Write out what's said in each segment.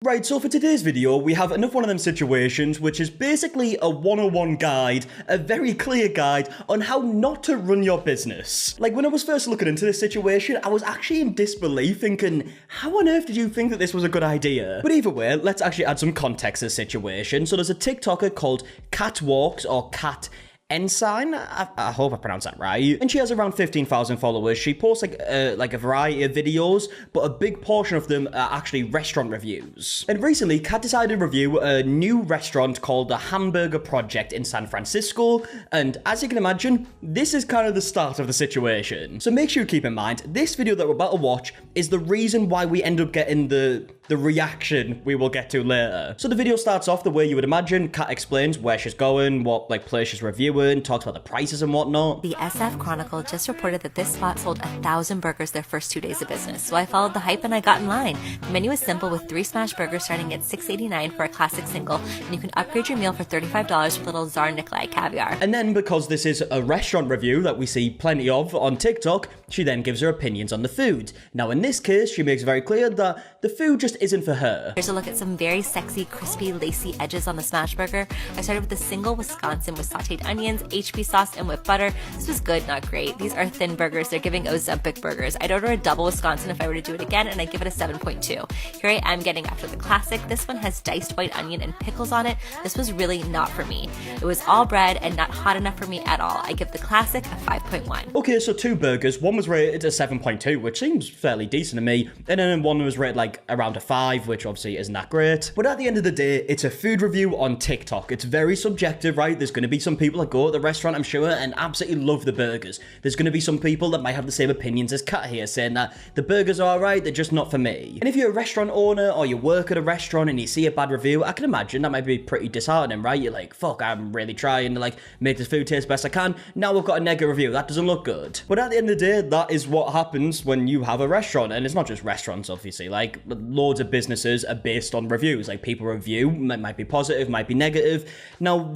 Right, so for today's video, we have another one of them situations, which is basically a 101 guide, a very clear guide on how not to run your business. Like, when I was first looking into this situation, I was actually in disbelief, thinking, how on earth did you think that this was a good idea? But either way, let's actually add some context to the situation. So there's a TikToker called Katwalks, or Cat Ensign, I hope I pronounced that right, and she has around 15,000 followers. She posts like a variety of videos, but a big portion of them are actually restaurant reviews. And recently, Kat decided to review a new restaurant called the Hamburger Project in San Francisco, and as you can imagine, this is kind of the start of the situation. So make sure you keep in mind, this video that we're about to watch is the reason why we end up getting the reaction we will get to later. So the video starts off the way you would imagine. Kat explains where she's going, what like place she's reviewing, talks about the prices and whatnot. The SF Chronicle just reported that this spot sold 1,000 burgers their first 2 days of business, so I followed the hype and I got in line. The menu is simple with 3 smash burgers starting at $6.89 for a classic single, and you can upgrade your meal for $35 with little Tsar Nikolai caviar. And then, because this is a restaurant review that we see plenty of on TikTok, she then gives her opinions on the food. Now in this case, she makes very clear that the food just isn't for her. Here's a look at some very sexy, crispy, lacy edges on the smash burger. I started with a single Wisconsin with sauteed onions, HP sauce, and whipped butter. This was good, not great. These are thin burgers. They're giving Ozempic burgers. I'd order a double Wisconsin if I were to do it again, and I give it a 7.2. Here I am getting after the classic. This one has diced white onion and pickles on it. This was really not for me. It was all bread and not hot enough for me at all. I give the classic a 5.1. Okay, so 2 burgers. One was rated a 7.2, which seems fairly decent to me, and then one was rated like around a 5, which obviously isn't that great. But at the end of the day, it's a food review on TikTok. It's very subjective, right? There's going to be some people that go to the restaurant, I'm sure, and absolutely love the burgers. There's going to be some people that might have the same opinions as Kat here, saying that the burgers are alright, they're just not for me. And if you're a restaurant owner or you work at a restaurant and you see a bad review, I can imagine that might be pretty disheartening, right? You're like, fuck, I'm really trying to like make this food taste best I can. Now we've got a negative review. That doesn't look good. But at the end of the day, that is what happens when you have a restaurant. And it's not just restaurants, obviously. Like, loads of businesses are based on reviews. Like, people review, might be positive, might be negative. Now,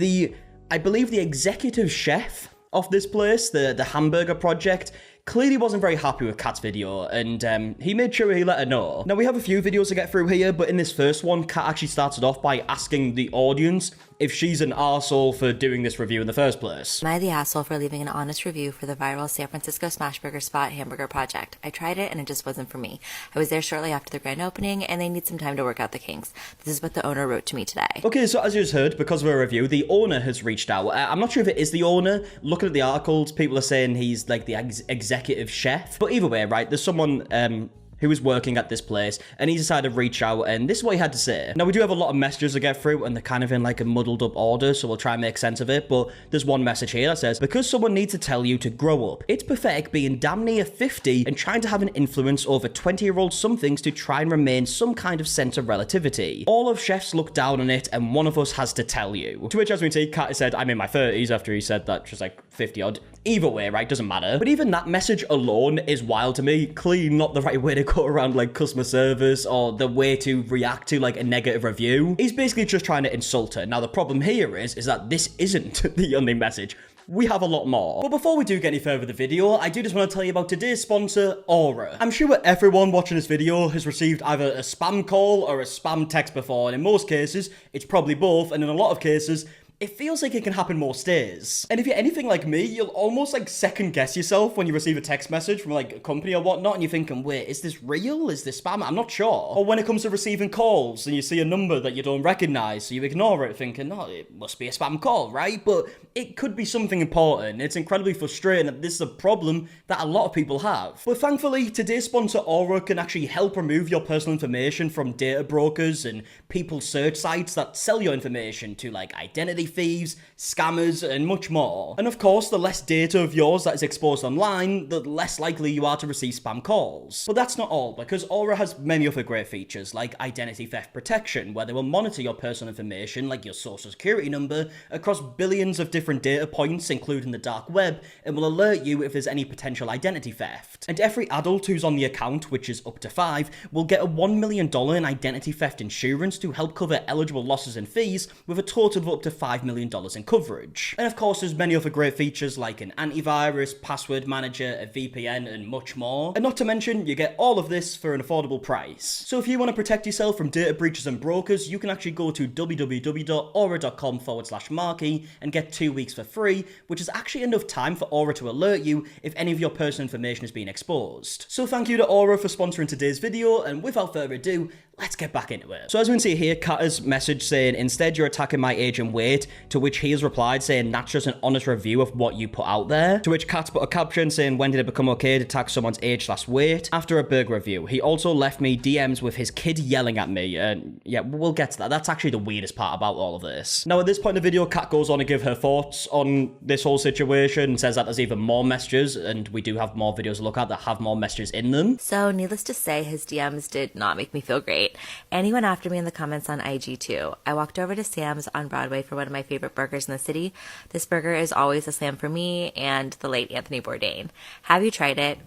I believe the executive chef of this place, the Hamburger Project, clearly wasn't very happy with Kat's video, and he made sure he let her know. Now, we have a few videos to get through here, but in this first one, Kat actually started off by asking the audience if she's an arsehole for doing this review in the first place. Am I the asshole for leaving an honest review for the viral San Francisco Smashburger spot Hamburger Project? I tried it and it just wasn't for me. I was there shortly after the grand opening and they need some time to work out the kinks. This is what the owner wrote to me today. Okay, so as you just heard, because of a review, the owner has reached out. I'm not sure if it is the owner. Looking at the articles, people are saying he's like the executive chef. But either way, right, there's someone who was working at this place, and he decided to reach out, and this is what he had to say. Now, we do have a lot of messages to get through, and they're kind of in like a muddled up order, so we'll try and make sense of it, but there's one message here that says, because someone needs to tell you to grow up. It's pathetic being damn near 50 and trying to have an influence over 20-year-old somethings to try and remain some kind of sense of relativity. All of chefs look down on it, and one of us has to tell you. To which, as we see, Kat said, I'm in my 30s, after he said that she's like 50-odd. Either way, right, doesn't matter. But even that message alone is wild to me. Clearly not the right way to go around like customer service or the way to react to like a negative review. He's basically just trying to insult her. Now the problem here is that this isn't the only message. We have a lot more. But before we do get any further with the video, I do just want to tell you about today's sponsor, Aura. I'm sure everyone watching this video has received either a spam call or a spam text before, and in most cases, it's probably both, and in a lot of cases, it feels like it can happen most days. And if you're anything like me, you'll almost like second guess yourself when you receive a text message from like a company or whatnot, and you're thinking, wait, is this real? Is this spam? I'm not sure. Or when it comes to receiving calls and you see a number that you don't recognize, so you ignore it thinking, oh, it must be a spam call, right? But it could be something important. It's incredibly frustrating that this is a problem that a lot of people have. But thankfully, today's sponsor Aura can actually help remove your personal information from data brokers and people's search sites that sell your information to like identity thieves, scammers, and much more. And of course, the less data of yours that is exposed online, the less likely you are to receive spam calls. But that's not all, because Aura has many other great features, like identity theft protection, where they will monitor your personal information, like your social security number, across billions of different data points, including the dark web, and will alert you if there's any potential identity theft. And every adult who's on the account, which is up to 5, will get a $1 million in identity theft insurance to help cover eligible losses and fees, with a total of up to $5 $5 million in coverage. And of course, there's many other great features like an antivirus, password manager, a VPN, and much more. And not to mention, you get all of this for an affordable price. So if you want to protect yourself from data breaches and brokers, you can actually go to www.aura.com/markie and get 2 weeks for free, which is actually enough time for Aura to alert you if any of your personal information is being exposed. So thank you to Aura for sponsoring today's video, and without further ado, let's get back into it. So as we can see here, Kat has messaged saying, instead you're attacking my age and weight, to which he has replied saying, that's just an honest review of what you put out there. To which Kat's put a caption saying, when did it become okay to attack someone's age/weight? After a burger review. He also left me DMs with his kid yelling at me, and yeah, we'll get to that. That's actually the weirdest part about all of this. Now at this point in the video, Kat goes on to give her thoughts on this whole situation and says that there's even more messages, and we do have more videos to look at that have more messages in them. So needless to say, his DMs did not make me feel great. And he went after me in the comments on IG too. I walked over to Sam's on Broadway for one of my favorite burgers in the city. This burger is always a slam for me and the late Anthony Bourdain. Have you tried it?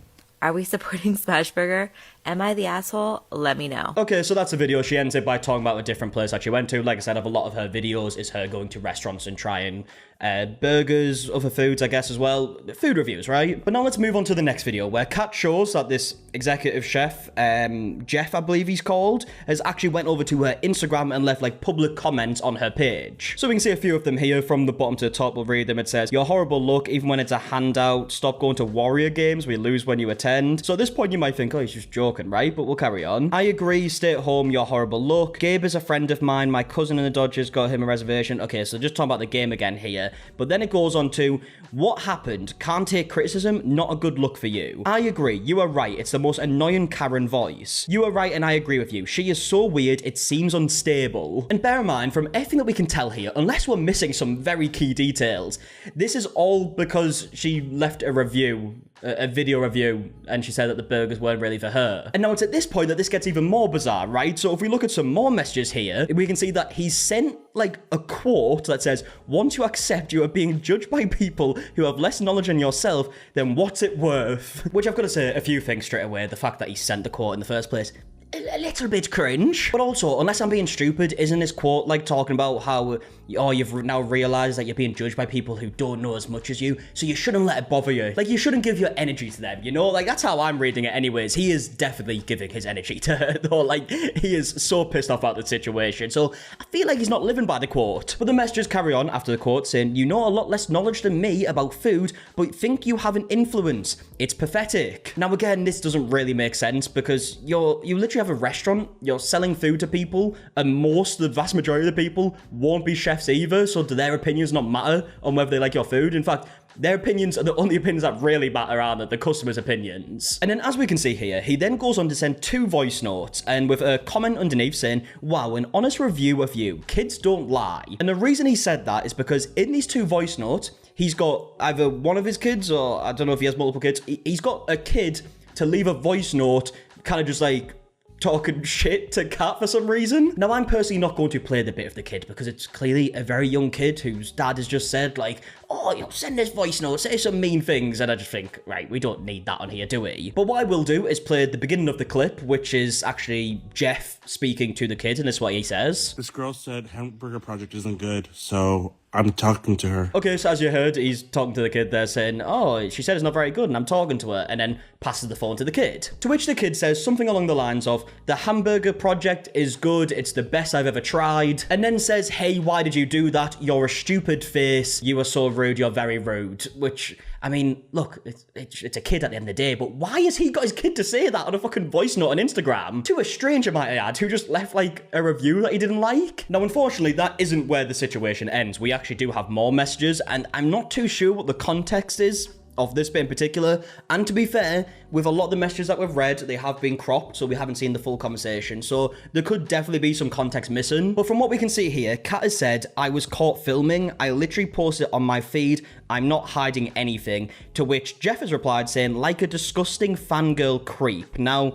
Are we supporting Smashburger? Am I the asshole? Let me know. Okay, so that's a video. She ends it by talking about a different place that she went to. Like I said, a lot of her videos is her going to restaurants and trying burgers, other foods, I guess, as well. Food reviews, right? But now let's move on to the next video, where Kat shows that this executive chef, Jeff, I believe he's called, has actually went over to her Instagram and left, like, public comments on her page. So we can see a few of them here. From the bottom to the top, we'll read them. It says, "Your horrible luck, even when it's a handout. Stop going to Warrior games. We lose when you attend." So at this point, you might think, oh, he's just joking, right? But we'll carry on. "I agree. Stay at home. Your horrible luck. Gabe is a friend of mine. My cousin in the Dodgers got him a reservation." Okay, so just talking about the game again here. But then it goes on to, "What happened? Can't take criticism. Not a good look for you. I agree. You are right. It's the most annoying Karen voice. You are right, and I agree with you. She is so weird. It seems unstable." And bear in mind, from everything that we can tell here, unless we're missing some very key details, this is all because she left a review, a video review, and she said that the burgers weren't really for her. And now it's at this point that this gets even more bizarre, right? So if we look at some more messages here, we can see that he's sent like a quote that says, "Once you accept you are being judged by people who have less knowledge than yourself, then what's it worth?" Which I've got to say a few things straight away. The fact that he sent the quote in the first place, a little bit cringe. But also, unless I'm being stupid, isn't this quote like talking about how, oh, you've now realized that you're being judged by people who don't know as much as you, so you shouldn't let it bother you. Like, you shouldn't give your energy to them, you know? Like, that's how I'm reading it anyways. He is definitely giving his energy to her, though. Like, he is so pissed off about the situation. So I feel like he's not living by the quote. But the messages carry on after the quote saying, "You know a lot less knowledge than me about food, but think you have an influence. It's pathetic." Now, again, this doesn't really make sense because you literally have a restaurant, you're selling food to people, and the vast majority of the people won't be chefs either, so do their opinions not matter on whether they like your food? In fact, their opinions are the only opinions that really matter, are the customers' opinions. And then, as we can see here, he then goes on to send 2 voice notes, and with a comment underneath saying, "Wow, an honest review of you. Kids don't lie." And the reason he said that is because in these 2 voice notes, he's got either one of his kids, or I don't know if he has multiple kids, he's got a kid to leave a voice note, kind of just like talking shit to Kat for some reason. Now, I'm personally not going to play the bit of the kid because it's clearly a very young kid whose dad has just said, like, "Oh, send this voice note, say some mean things," and I just think, right, we don't need that on here, do we? But what I will do is play the beginning of the clip, which is actually Jeff speaking to the kid, and this is what he says. "This girl said Hamburger Project isn't good, so I'm talking to her." Okay, so as you heard, he's talking to the kid there saying, "Oh, she said it's not very good and I'm talking to her," and then passes the phone to the kid. To which the kid says something along the lines of, "The Hamburger Project is good, it's the best I've ever tried," and then says, "Hey, why did you do that? You're a stupid face. You are so rude, you're very rude." Which, I mean, look, it's a kid at the end of the day, but why has he got his kid to say that on a fucking voice note on Instagram? To a stranger, might I add, who just left, like, a review that he didn't like? Now, unfortunately, that isn't where the situation ends. We actually do have more messages, and I'm not too sure what the context is of this bit in particular. And to be fair, with a lot of the messages that we've read, they have been cropped, so we haven't seen the full conversation. So there could definitely be some context missing. But from what we can see here, Kat has said, "I was caught filming. I literally posted it on my feed. I'm not hiding anything." To which Jeff has replied saying, "Like a disgusting fangirl creep." Now,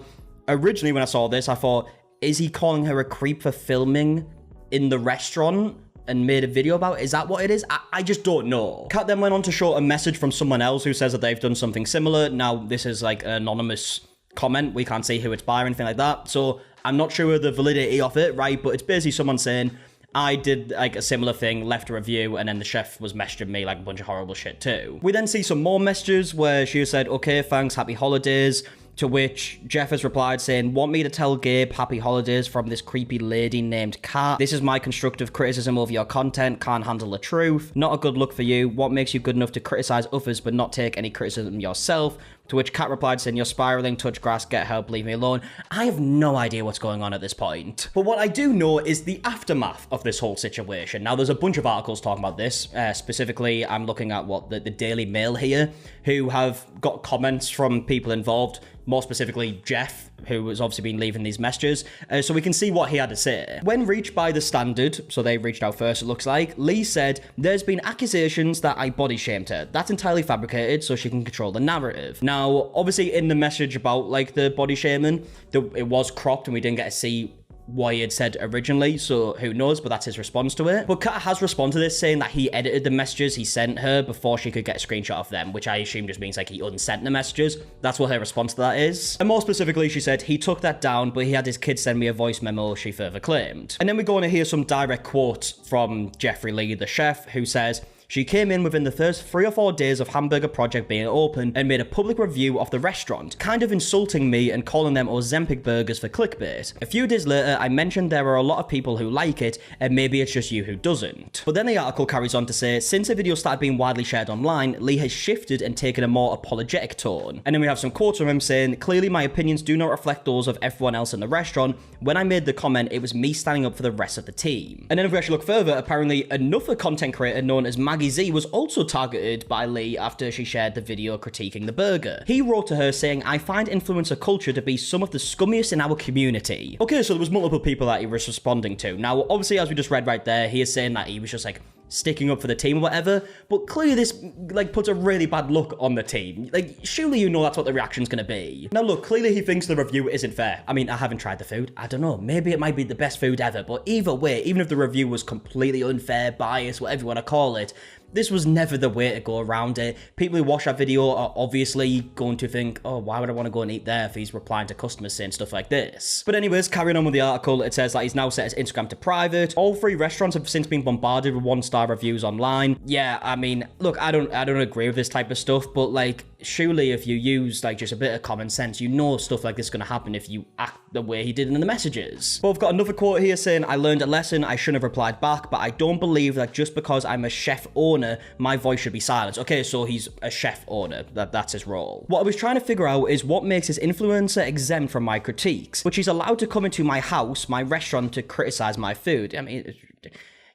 originally when I saw this, I thought, is he calling her a creep for filming in the restaurant and made a video about it? Is that what it is? I just don't know. Kat then went on to show a message from someone else who says that they've done something similar. Now, this is like an anonymous comment. We can't see who it's by or anything like that. So I'm not sure the validity of it, right? But it's basically someone saying, I did like a similar thing, left a review, and then the chef was messaging me like a bunch of horrible shit too. We then see some more messages where she said, okay, thanks, happy holidays. To which Jeff has replied saying, want me to tell Gabe happy holidays from this creepy lady named Kat. This is my constructive criticism of your content. Can't handle the truth. Not a good look for you. What makes you good enough to criticize others but not take any criticism yourself? To which Kat replied saying, you're spiraling, touch grass, get help, leave me alone. I have no idea what's going on at this point. But what I do know is the aftermath of this whole situation. Now, there's a bunch of articles talking about this. Specifically, I'm looking at the Daily Mail here, who have got comments from people involved, more specifically Jeff, who has obviously been leaving these messages, so we can see what he had to say. When reached by The Standard, so they reached out first it looks like, Lee said, there's been accusations that I body shamed her. That's entirely fabricated so she can control the narrative. Now, obviously in the message about like the body shaming, it was cropped and we didn't get to see what he had said originally, so who knows, but that's his response to it. But Kat has responded to this saying that he edited the messages he sent her before she could get a screenshot of them, which I assume just means like he unsent the messages. That's what her response to that is. And more specifically, she said, he took that down, but he had his kid send me a voice memo, she further claimed. And then we go on to hear some direct quotes from Jeffrey Lee, the chef, who says, she came in within the first 3 or 4 days of Hamburger Project being open and made a public review of the restaurant, kind of insulting me and calling them Ozempic burgers for clickbait. A few days later, I mentioned there are a lot of people who like it, and maybe it's just you who doesn't. But then the article carries on to say, since the video started being widely shared online, Lee has shifted and taken a more apologetic tone. And then we have some quotes from him saying, clearly my opinions do not reflect those of everyone else in the restaurant. When I made the comment, it was me standing up for the rest of the team. And then if we actually look further, apparently another content creator known as Maggie Z was also targeted by Lee after she shared the video critiquing the burger. He wrote to her saying, I find influencer culture to be some of the scummiest in our community. Okay, so there was multiple people that he was responding to. Now, obviously, as we just read right there, he is saying that he was just like sticking up for the team or whatever, but clearly this like puts a really bad look on the team. Like, surely you know that's what the reaction's gonna be. Now look, clearly he thinks the review isn't fair. I mean, I haven't tried the food. I don't know, maybe it might be the best food ever, but either way, even if the review was completely unfair, biased, whatever you want to call it, this was never the way to go around it. People who watch that video are obviously going to think, oh, why would I want to go and eat there if he's replying to customers saying stuff like this? But anyways, carrying on with the article, it says that he's now set his Instagram to private. All 3 restaurants have since been bombarded with 1-star reviews online. Yeah, I mean, look, I don't agree with this type of stuff, but like, surely if you use like just a bit of common sense, you know stuff like this is going to happen if you act the way he did in the messages. But I've got another quote here saying, I learned a lesson, I shouldn't have replied back, but I don't believe that just because I'm a chef owner, my voice should be silenced. Okay, so he's a chef owner, that's his role. What I was trying to figure out is what makes his influencer exempt from my critiques, but she's allowed to come into my house, my restaurant, to criticize my food. I mean,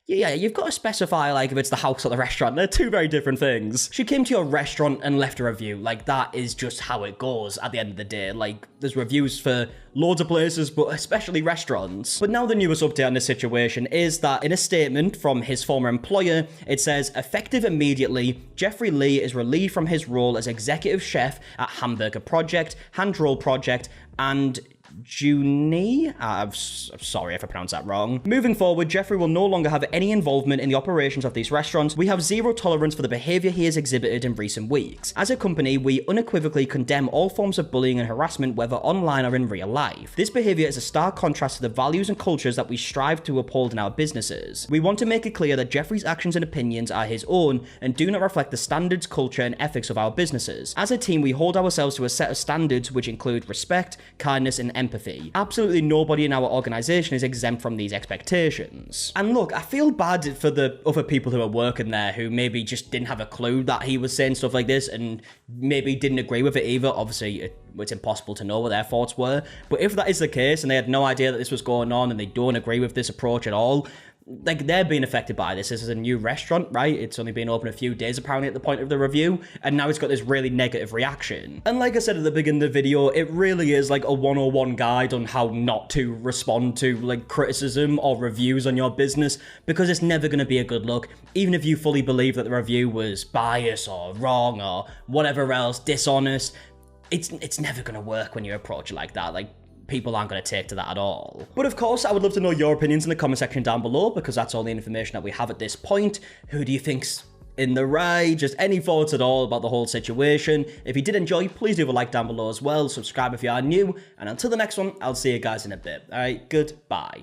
yeah, you've got to specify, like, if it's the house or the restaurant. They're 2 very different things. She came to your restaurant and left a review. Like, that is just how it goes at the end of the day. Like, there's reviews for loads of places, but especially restaurants. But now the newest update on this situation is that in a statement from his former employer, it says, effective immediately, Jeffrey Lee is relieved from his role as executive chef at Hamburger Project, Hand Roll Project, and Juni? I'm sorry if I pronounced that wrong. Moving forward, Jeffrey will no longer have any involvement in the operations of these restaurants. We have zero tolerance for the behavior he has exhibited in recent weeks. As a company, we unequivocally condemn all forms of bullying and harassment, whether online or in real life. This behavior is a stark contrast to the values and cultures that we strive to uphold in our businesses. We want to make it clear that Jeffrey's actions and opinions are his own and do not reflect the standards, culture, and ethics of our businesses. As a team, we hold ourselves to a set of standards which include respect, kindness, and empathy. Absolutely nobody in our organization is exempt from these expectations. And look, I feel bad for the other people who are working there who maybe just didn't have a clue that he was saying stuff like this and maybe didn't agree with it either. Obviously, it's impossible to know what their thoughts were. But if that is the case and they had no idea that this was going on and they don't agree with this approach at all, like, they're being affected by this. This is a new restaurant, right? It's only been open a few days apparently at the point of the review, and now it's got this really negative reaction. And like I said at the beginning of the video, it really is like a 101 guide on how not to respond to like criticism or reviews on your business, because it's never going to be a good look. Even if you fully believe that the review was biased or wrong or whatever else, dishonest, it's never going to work when you approach it like that. Like, people aren't going to take to that at all. But of course, I would love to know your opinions in the comment section down below, because that's all the information that we have at this point. Who do you think's in the right? Just any thoughts at all about the whole situation? If you did enjoy, please leave a like down below as well. Subscribe if you are new. And until the next one, I'll see you guys in a bit. All right, goodbye.